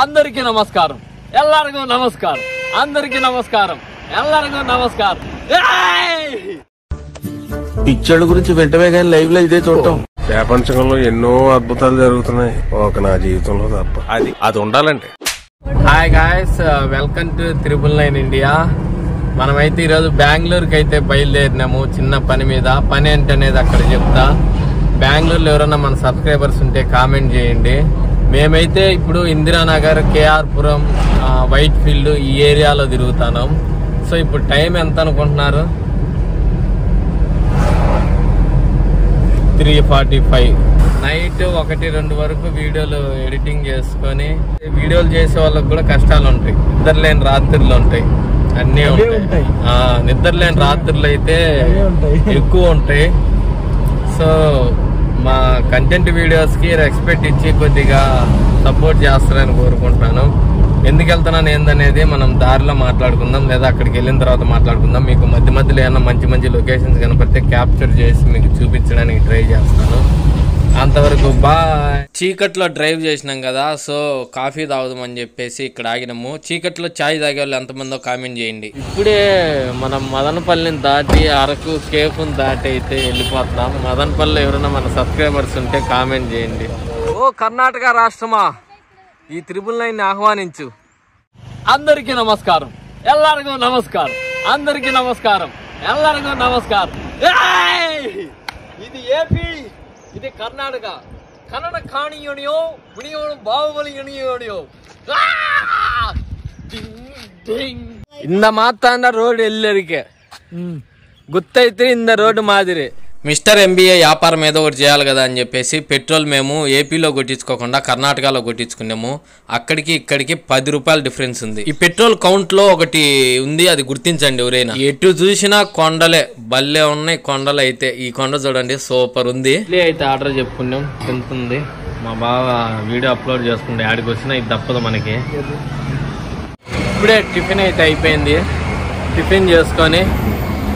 అందరికీ నమస్కారం, ఎల్లరిಗೂ నమస్కారం, అందరికీ నమస్కారం, ఎల్లరిಗೂ నమస్కారం. పిచ్చోళ్ళ గురించి వెంటనే కానీ లైవ్ లో ఇదే చూడటం. ప్రపంచంలో ఎన్నో అద్భుతాలు జరుగుతున్నాయి, ఒక నా జీవితంలో తప్ప. అది ఉండాలంటే. Hi guys, welcome to 999 India. మనమైతే ఈరోజు బెంగళూరుకి అయితే బయలుదేరినాము చిన్న పని మీద. పని ఏంటనేది అక్కడ చెప్తా. బెంగళూరులో ఎవరైనా మన సబ్స్క్రైబర్స్ ఉంటే కామెంట్ చేయండి. మేమైతే ఇప్పుడు ఇందిరానగర్, కేఆర్ పురం, వైట్ ఫీల్డ్ ఈ ఏరియాలో తిరుగుతున్నాం. సో ఇప్పుడు టైం ఎంత అనుకుంటున్నారు? 3:45 నైట్ 1-2 వరకు వీడియోలు ఎడిటింగ్ చేసుకొని, వీడియోలు చేసే వాళ్ళకి కూడా కష్టాలు ఉంటాయి. నిద్రలేని రాత్రులు ఉంటాయి, అన్నీ ఉంటాయి. నిద్రలేని రాత్రులు అయితే ఎక్కువ ఉంటాయి. సో మా కంటెంట్ వీడియోస్ కి రెస్పెక్ట్ ఇచ్చి కొద్దిగా సపోర్ట్ చేస్తారని కోరుకుంటున్నాను. ఎందుకు వెళ్తున్నాను ఏందనేది మనం దారిలో మాట్లాడుకుందాం, లేదా అక్కడికి వెళ్ళిన తర్వాత మాట్లాడుకుందాం. మీకు మధ్య మధ్యలో ఏమన్నా మంచి మంచి లొకేషన్స్ కనపడితే క్యాప్చర్ చేసి మీకు చూపించడానికి ట్రై చేస్తాను. అంతవరకు బాయ్. చీకట్లో డ్రైవ్ చేసినాం కదా, సో కాఫీ తాగుదామని చెప్పేసి ఇక్కడ ఆగినాము. చీకట్లో ఛాయ్ తాగే వాళ్ళు ఎంతమందో కామెంట్ చేయండి. ఇప్పుడే మనం మదనపల్లిని దాటి అరకు కేఫ్ని దాటి అయితే వెళ్ళిపోతున్నాం. మదనపల్లిలో ఎవరైనా మన సబ్స్క్రైబర్స్ ఉంటే కామెంట్ చేయండి. ఓ కర్ణాటక రాష్ట్రమా, ఈ 999 ఆహ్వానించు. అందరికీ నమస్కారం, ఎల్లరిಗೂ నమస్కారం, అందరికీ నమస్కారం, ఎల్లరిಗೂ నమస్కారం. ఇది ఏపీ, ఇది కర్ణాటక. ಕನ್ನಡ ಕಾಣಿಯೋಣಿಯೋ ಬಿಣಿಯೋಣ ಬಾಹುಬಲಿ ಎಣಿಯೋಣಿಯೋ இந்த மாத்தாண்ட ரோடு ఎల్లరికి గుత్తైతే ఇంద రోడ్డు మాదిరి. మిస్టర్ ఎంబీఏ వ్యాపారం ఏదో ఒకటి చేయాలి కదా అని చెప్పేసి పెట్రోల్ మేము ఏపీలో కొట్టించుకోకుండా కర్ణాటకలో కొట్టించుకున్నాము. అక్కడికి ఇక్కడికి 10 రూపాయల డిఫరెన్స్ ఉంది. ఈ పెట్రోల్ కౌంట్ లో ఒకటి ఉంది, అది గుర్తించండి ఎవరైనా. ఎటు చూసినా కొండలే, భలే ఉన్నాయి కొండలు. అయితే ఈ కొండ చూడండి, సూపర్ ఉంది. అయితే ఆర్డర్ చెప్పుకున్నాం, తింటుంది. మా బావ వీడియో అప్లోడ్ చేసుకుంటే ఆడికి వచ్చినా ఇది తప్పదు మనకి. ఇప్పుడే టిఫిన్ అయితే అయిపోయింది. టిఫిన్ చేసుకొని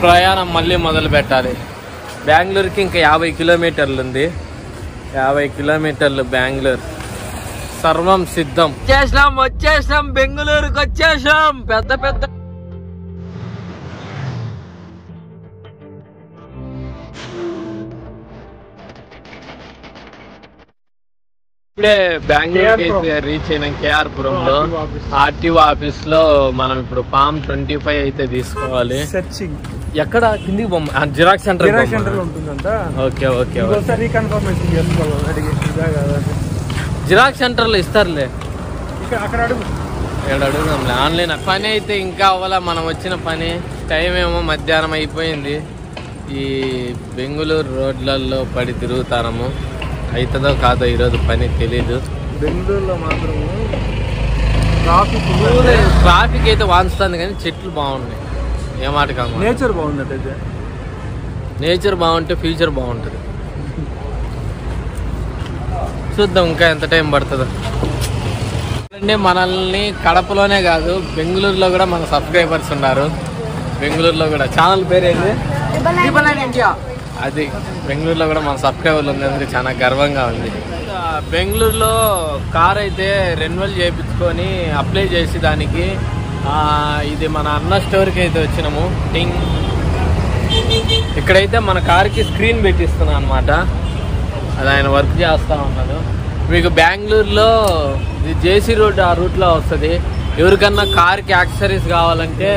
ప్రయాణం మళ్ళీ మొదలు పెట్టాలి. బెంగళూరుకి ఇంకా 50 కిలోమీటర్లు ఉంది. 50 కిలోమీటర్లు బెంగళూరు. సర్వం సిద్ధం. వచ్చేసాం బెంగళూరుకి వచ్చేసాం. పెద్ద పెద్ద ఇప్పుడే బెంగళూరు రీచ్ అయినాం. కేఆర్ పురంలో ఆర్టీఓ ఆఫీస్ లో మనం ఇప్పుడు ఫామ్ 25 అయితే తీసుకోవాలి. ఎక్కడ కిందికి బొమ్మ జిరాక్స్ సెంటర్ ఉంటుందంట. ఓకే ఓకే, జిరాక్స్ సెంటర్ లో ఇస్తారులే. అక్కడ అడుగుదాంలే. ఆన్లైన్ పని అయితే ఇంకా అవ్వాల. మనం వచ్చిన పని టైం ఏమో మధ్యాహ్నం అయిపోయింది. ఈ బెంగళూరు రోడ్లలో పడి తిరుగుతాము. అవుతుందో కాదో ఈరోజు పని తెలీదు. బెంగళూరులో మాత్రం ట్రాఫిక్ అయితే వాంచుతుంది, కానీ చెట్లు బాగున్నాయి. ఏమాట కాదు, నేచర్ బాగుంది. నేచర్ బాగుంటే ఫ్యూచర్ బాగుంటుంది. చూద్దాం ఇంకా ఎంత టైం పడుతుందో. అంటే మనల్ని కడపలోనే కాదు, బెంగళూరులో కూడా మన సబ్స్క్రైబర్స్ ఉన్నారు. బెంగళూరులో కూడా ఛానల్ పేరేంటి? అది బెంగళూరులో కూడా మన సబ్స్క్రైబర్లు ఉన్నందుకు చాలా గర్వంగా ఉంది. బెంగళూరులో కార్ అయితే రెన్యువల్ చేయించుకొని అప్లై చేసి దానికి ఇది మన అన్న స్టోర్కి అయితే వచ్చినాము. టింగ్ ఇక్కడైతే మన కార్కి స్క్రీన్ పెట్టిస్తున్నాను అనమాట. అది ఆయన వర్క్ చేస్తూ ఉన్నాడు. మీకు బెంగళూరులో జేసీ రోడ్, ఆ రూట్లో వస్తుంది. ఎవరికన్నా కార్కి యాక్సెసరీస్ కావాలంటే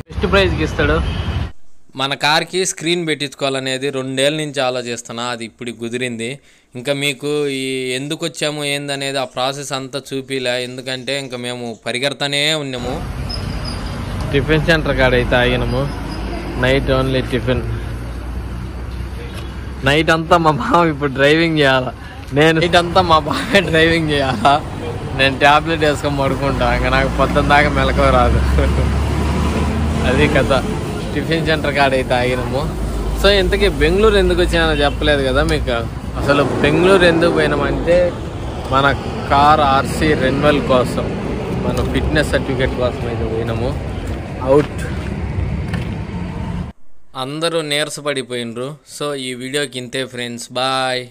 బెస్ట్ ప్రైస్కి ఇస్తాడు. మన కార్కి స్క్రీన్ పెట్టించుకోవాలనేది 2 ఏళ్ళ నుంచి ఆలోచిస్తున్నా. అది ఇప్పుడు కుదిరింది. ఇంకా మీకు ఈ ఎందుకు వచ్చాము ఏందనేది ఆ ప్రాసెస్ అంతా చూపిలే, ఎందుకంటే ఇంకా మేము పరిగెడతానే ఉన్నాము. టిఫిన్ సెంటర్ కాడ అయితే ఆగినాము. Night only tiffin. నైట్ అంతా మా బావ ఇప్పుడు డ్రైవింగ్ చేయాలా. నైట్ అంతా మా బావే డ్రైవింగ్ చేయాలా. నేను ట్యాబ్లెట్ వేసుకొని పడుకుంటా. ఇంకా నాకు పొద్దున్న దాకా మెలకువ రాదు. అది కథ. టిఫిన్ సెంటర్ కాడ అయితే ఆగినాము. సో ఇంతకీ బెంగళూరు ఎందుకు వచ్చినా చెప్పలేదు కదా మీకు. అసలు బెంగళూరు ఎందుకు పోయినామంటే మన కార్ ఆర్సీ రెన్యువల్ కోసం, మన ఫిట్నెస్ సర్టిఫికేట్ కోసం అయితే పోయినాము. అవుట్ అందరూ నీరసపడిపోయినరు. సో ఈ వీడియోకి ఇంతే ఫ్రెండ్స్, బాయ్.